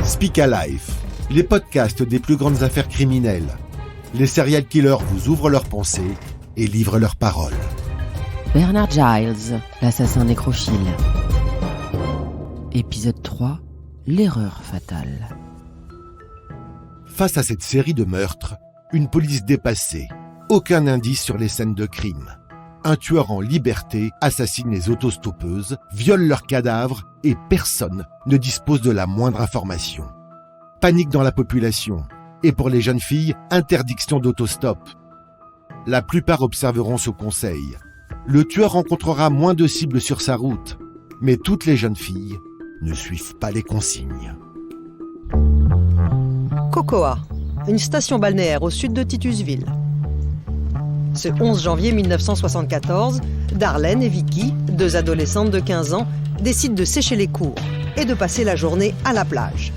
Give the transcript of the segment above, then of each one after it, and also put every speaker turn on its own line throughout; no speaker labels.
Speak Alive, les podcasts des plus grandes affaires criminelles. Les serial killers vous ouvrent leurs pensées et livrent leurs paroles.
Bernard Giles, l'assassin nécrophile. Épisode 3, l'erreur fatale.
Face à cette série de meurtres, une police dépassée, aucun indice sur les scènes de crime. Un tueur en liberté assassine les autostoppeuses, viole leurs cadavres et personne ne dispose de la moindre information. Panique dans la population. Et pour les jeunes filles, interdiction d'autostop. La plupart observeront ce conseil. Le tueur rencontrera moins de cibles sur sa route, mais toutes les jeunes filles ne suivent pas les consignes.
Cocoa, une station balnéaire au sud de Titusville. Ce 11 janvier 1974, Darlene et Vicky, deux adolescentes de 15 ans, décident de sécher les cours et de passer la journée à la plage.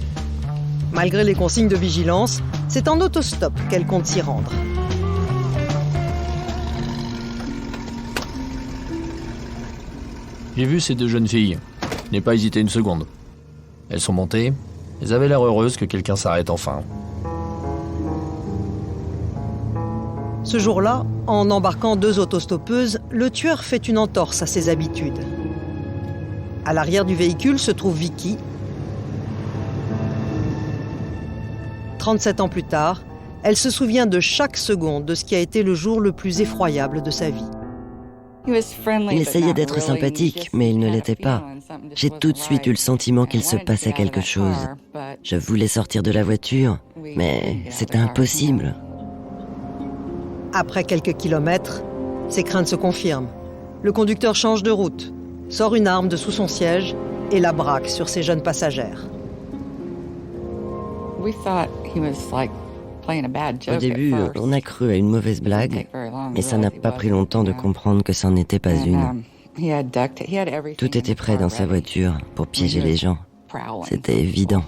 Malgré les consignes de vigilance, c'est en autostop qu'elles comptent s'y rendre.
J'ai vu ces deux jeunes filles. Je n'ai pas hésité une seconde. Elles sont montées. Elles avaient l'air heureuses que quelqu'un s'arrête enfin.
Ce jour-là, en embarquant deux autostoppeuses, le tueur fait une entorse à ses habitudes. À l'arrière du véhicule se trouve Vicky. 37 ans plus tard, elle se souvient de chaque seconde de ce qui a été le jour le plus effroyable de sa vie.
Il essayait d'être sympathique, mais il ne l'était pas. J'ai tout de suite eu le sentiment qu'il se passait quelque chose. Je voulais sortir de la voiture, mais c'était impossible.
Après quelques kilomètres, ses craintes se confirment. Le conducteur change de route, sort une arme de sous son siège et la braque sur ses jeunes passagères.
Au début, on a cru à une mauvaise blague, mais ça n'a pas pris longtemps de comprendre que ça n'en était pas une. Tout était prêt dans sa voiture pour piéger les gens. C'était évident.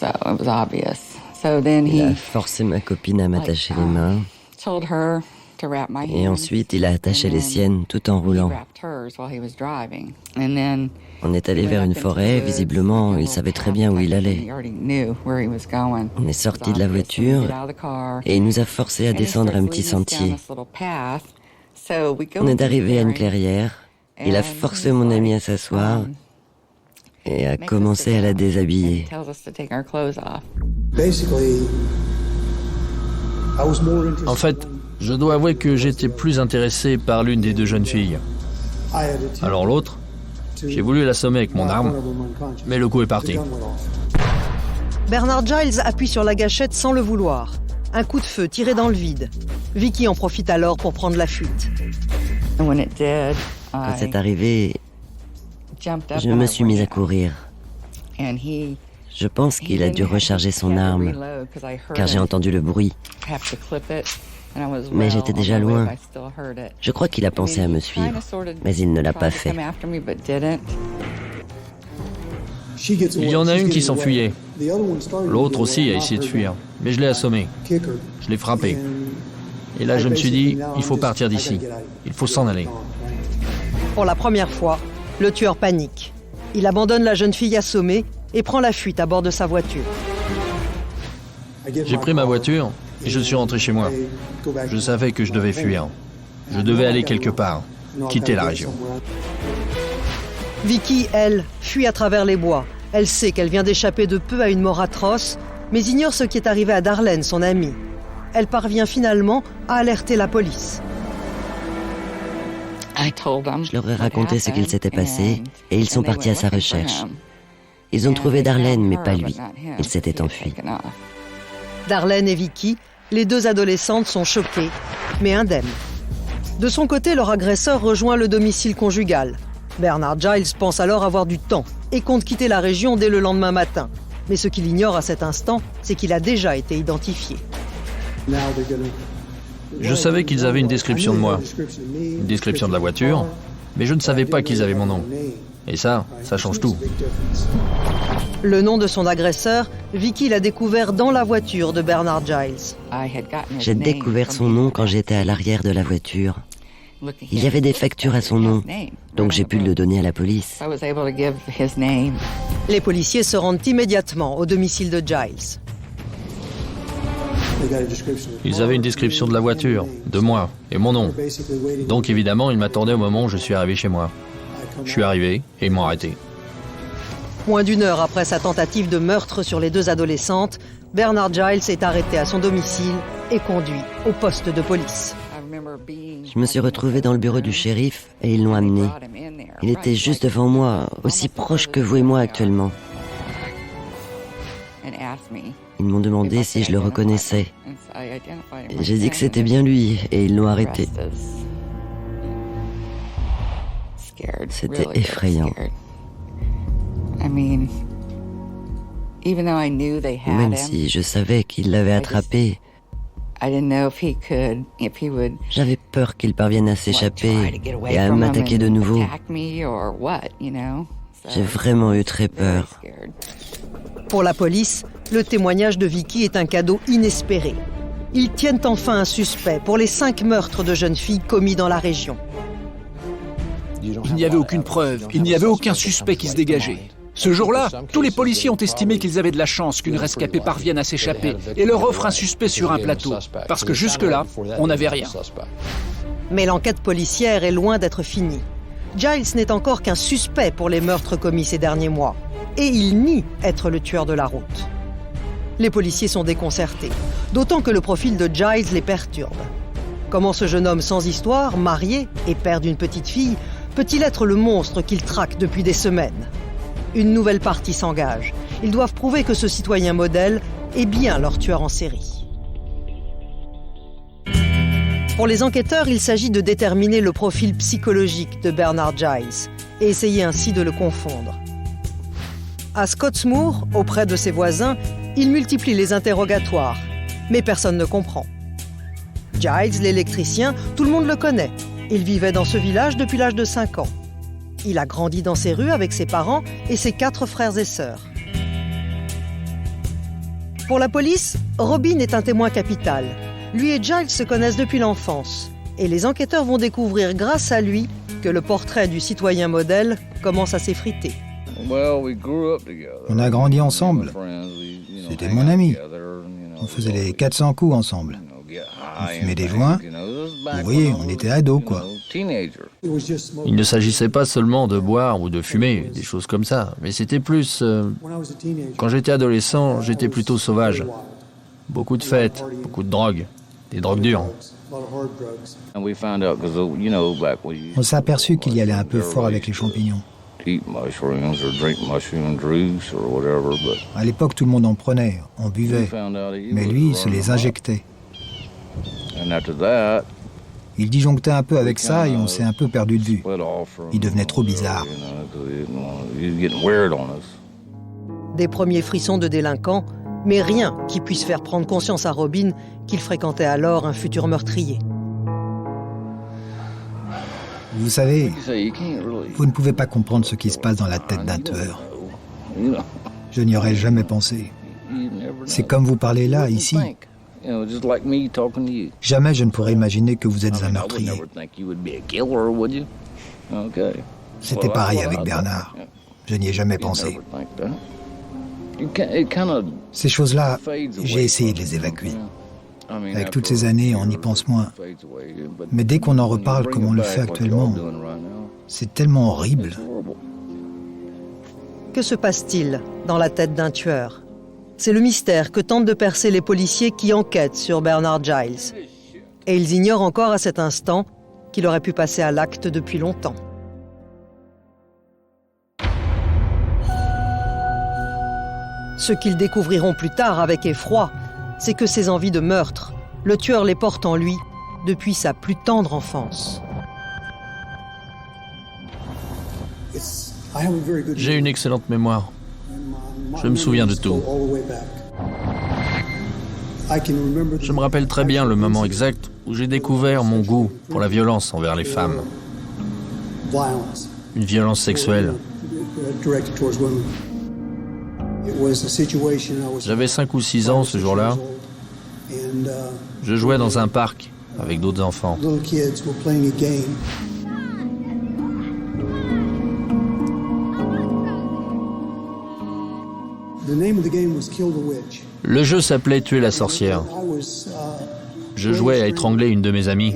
Il a forcé ma copine à m'attacher les mains. Et ensuite, il a attaché les siennes tout en roulant. On est allé vers une forêt, visiblement, il savait très bien où il allait. On est sorti de la voiture et il nous a forcés à descendre un petit sentier. On est arrivé à une clairière, il a forcé mon ami à s'asseoir et a commencé à la déshabiller.
En fait, je dois avouer que j'étais plus intéressé par l'une des deux jeunes filles. Alors l'autre, j'ai voulu l'assommer avec mon arme, mais le coup est parti.
Bernard Giles appuie sur la gâchette sans le vouloir. Un coup de feu tiré dans le vide. Vicky en profite alors pour prendre la fuite.
Quand c'est arrivé, je me suis mise à courir. Je pense qu'il a dû recharger son arme, car j'ai entendu le bruit. Mais j'étais déjà loin. Je crois qu'il a pensé à me suivre, mais il ne l'a pas fait.
Il y en a une qui s'enfuyait. L'autre aussi a essayé de fuir, mais je l'ai assommé. Je l'ai frappé. Et là, je me suis dit, il faut partir d'ici. Il faut s'en aller.
Pour la première fois, le tueur panique. Il abandonne la jeune fille assommée et prend la fuite à bord de sa voiture.
J'ai pris ma voiture et je suis rentré chez moi. Je savais que je devais fuir. Je devais aller quelque part, quitter la région.
Vicky, elle, fuit à travers les bois. Elle sait qu'elle vient d'échapper de peu à une mort atroce, mais ignore ce qui est arrivé à Darlene, son amie. Elle parvient finalement à alerter la police.
Je leur ai raconté ce qu'il s'était passé et ils sont partis à sa recherche. Ils ont trouvé Darlene, mais pas lui. Il s'était enfui.
Darlene et Vicky, les deux adolescentes, sont choquées, mais indemnes. De son côté, leur agresseur rejoint le domicile conjugal. Bernard Giles pense alors avoir du temps et compte quitter la région dès le lendemain matin. Mais ce qu'il ignore à cet instant, c'est qu'il a déjà été identifié.
Je savais qu'ils avaient une description de moi, une description de la voiture, mais je ne savais pas qu'ils avaient mon nom. Et ça change tout.
Le nom de son agresseur, Vicky l'a découvert dans la voiture de Bernard Giles.
J'ai découvert son nom quand j'étais à l'arrière de la voiture. Il y avait des factures à son nom, donc j'ai pu le donner à la police.
Les policiers se rendent immédiatement au domicile de Giles.
Ils avaient une description de la voiture, de moi et mon nom. Donc évidemment, ils m'attendaient au moment où je suis arrivé chez moi. Je suis arrivé et ils m'ont arrêté.
Moins d'1 heure après sa tentative de meurtre sur les 2 adolescentes, Bernard Giles est arrêté à son domicile et conduit au poste de police.
Je me suis retrouvé dans le bureau du shérif et ils l'ont amené. Il était juste devant moi, aussi proche que vous et moi actuellement. Ils m'ont demandé si je le reconnaissais. J'ai dit que c'était bien lui et ils l'ont arrêté. C'était effrayant. Même si je savais qu'il l'avait attrapé, j'avais peur qu'il parvienne à s'échapper et à m'attaquer de nouveau. J'ai vraiment eu très peur.
Pour la police, le témoignage de Vicky est un cadeau inespéré. Ils tiennent enfin un suspect pour les 5 meurtres de jeunes filles commis dans la région.
Il n'y avait aucune preuve, il n'y avait aucun suspect qui se dégageait. Ce jour-là, tous les policiers ont estimé qu'ils avaient de la chance qu'une rescapée parvienne à s'échapper et leur offre un suspect sur un plateau, parce que jusque-là, on n'avait rien.
Mais l'enquête policière est loin d'être finie. Giles n'est encore qu'un suspect pour les meurtres commis ces derniers mois. Et il nie être le tueur de la route. Les policiers sont déconcertés, d'autant que le profil de Giles les perturbe. Comment ce jeune homme sans histoire, marié et père d'une petite fille, peut-il être le monstre qu'il traque depuis des semaines ? Une nouvelle partie s'engage. Ils doivent prouver que ce citoyen modèle est bien leur tueur en série. Pour les enquêteurs, il s'agit de déterminer le profil psychologique de Bernard Giles et essayer ainsi de le confondre. À Scottsmoor, auprès de ses voisins, il multiplie les interrogatoires, mais personne ne comprend. Giles, l'électricien, tout le monde le connaît. Il vivait dans ce village depuis l'âge de 5 ans. Il a grandi dans ces rues avec ses parents et ses 4 frères et sœurs. Pour la police, Robin est un témoin capital. Lui et Giles se connaissent depuis l'enfance. Et les enquêteurs vont découvrir grâce à lui que le portrait du citoyen modèle commence à s'effriter.
On a grandi ensemble. C'était mon ami. On faisait les 400 coups ensemble. On fumait des joints. Vous voyez, on était ados, quoi.
Il ne s'agissait pas seulement de boire ou de fumer, des choses comme ça, mais c'était plus... Quand j'étais adolescent, j'étais plutôt sauvage. Beaucoup de fêtes, beaucoup de drogues, des drogues dures.
On s'est aperçu qu'il y allait un peu fort avec les champignons. À l'époque, tout le monde en prenait, on buvait. Mais lui, il se les injectait. Il disjonctait un peu avec ça et on s'est un peu perdu de vue. Il devenait trop bizarre.
Des premiers frissons de délinquant, mais rien qui puisse faire prendre conscience à Robin qu'il fréquentait alors un futur meurtrier.
Vous savez, vous ne pouvez pas comprendre ce qui se passe dans la tête d'un tueur. Je n'y aurais jamais pensé. C'est comme vous parlez là, ici. Jamais je ne pourrais imaginer que vous êtes un meurtrier. C'était pareil avec Bernard. Je n'y ai jamais pensé. Ces choses-là, j'ai essayé de les évacuer. Avec toutes ces années, on y pense moins. Mais dès qu'on en reparle comme on le fait actuellement, c'est tellement horrible.
Que se passe-t-il dans la tête d'un tueur ? C'est le mystère que tentent de percer les policiers qui enquêtent sur Bernard Giles. Et ils ignorent encore à cet instant qu'il aurait pu passer à l'acte depuis longtemps. Ce qu'ils découvriront plus tard avec effroi, c'est que ces envies de meurtre, le tueur les porte en lui depuis sa plus tendre enfance.
J'ai une excellente mémoire. Je me souviens de tout. Je me rappelle très bien le moment exact où j'ai découvert mon goût pour la violence envers les femmes. Une violence sexuelle. J'avais 5 ou 6 ans ce jour-là. Je jouais dans un parc avec d'autres enfants. Le jeu s'appelait Tuer la sorcière. Je jouais à étrangler une de mes amies.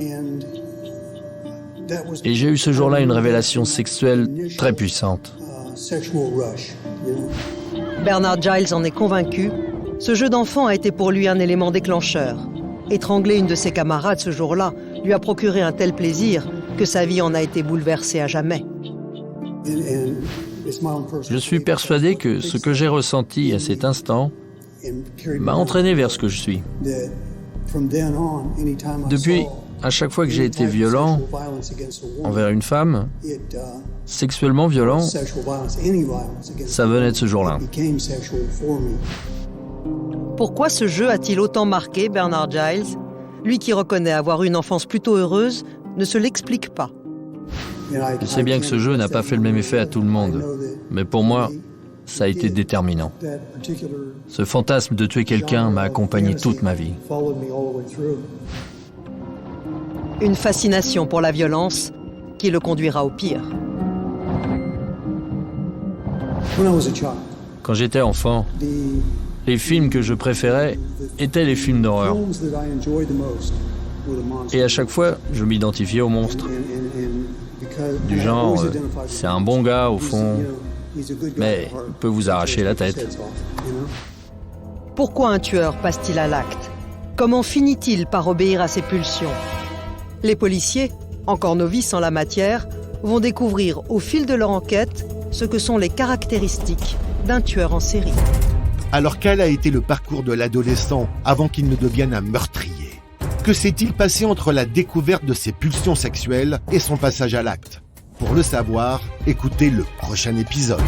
Et j'ai eu ce jour-là une révélation sexuelle très puissante.
Bernard Giles en est convaincu. Ce jeu d'enfant a été pour lui un élément déclencheur. Étrangler une de ses camarades ce jour-là lui a procuré un tel plaisir que sa vie en a été bouleversée à jamais.
Je suis persuadé que ce que j'ai ressenti à cet instant m'a entraîné vers ce que je suis. Depuis, à chaque fois que j'ai été violent envers une femme, sexuellement violent, ça venait de ce jour-là.
Pourquoi ce jeu a-t-il autant marqué Bernard Giles? Lui qui reconnaît avoir eu une enfance plutôt heureuse ne se l'explique pas.
Je sais bien que ce jeu n'a pas fait le même effet à tout le monde, mais pour moi, ça a été déterminant. Ce fantasme de tuer quelqu'un m'a accompagné toute ma vie.
Une fascination pour la violence qui le conduira au pire.
Quand j'étais enfant, les films que je préférais étaient les films d'horreur. Et à chaque fois, je m'identifiais au monstre. Du genre, c'est un bon gars au fond, mais il peut vous arracher la tête.
Pourquoi un tueur passe-t-il à l'acte? Comment finit-il par obéir à ses pulsions? Les policiers, encore novices en la matière, vont découvrir au fil de leur enquête ce que sont les caractéristiques d'un tueur en série.
Alors quel a été le parcours de l'adolescent avant qu'il ne devienne un meurtrier? Que s'est-il passé entre la découverte de ses pulsions sexuelles et son passage à l'acte? Pour le savoir, écoutez le prochain épisode.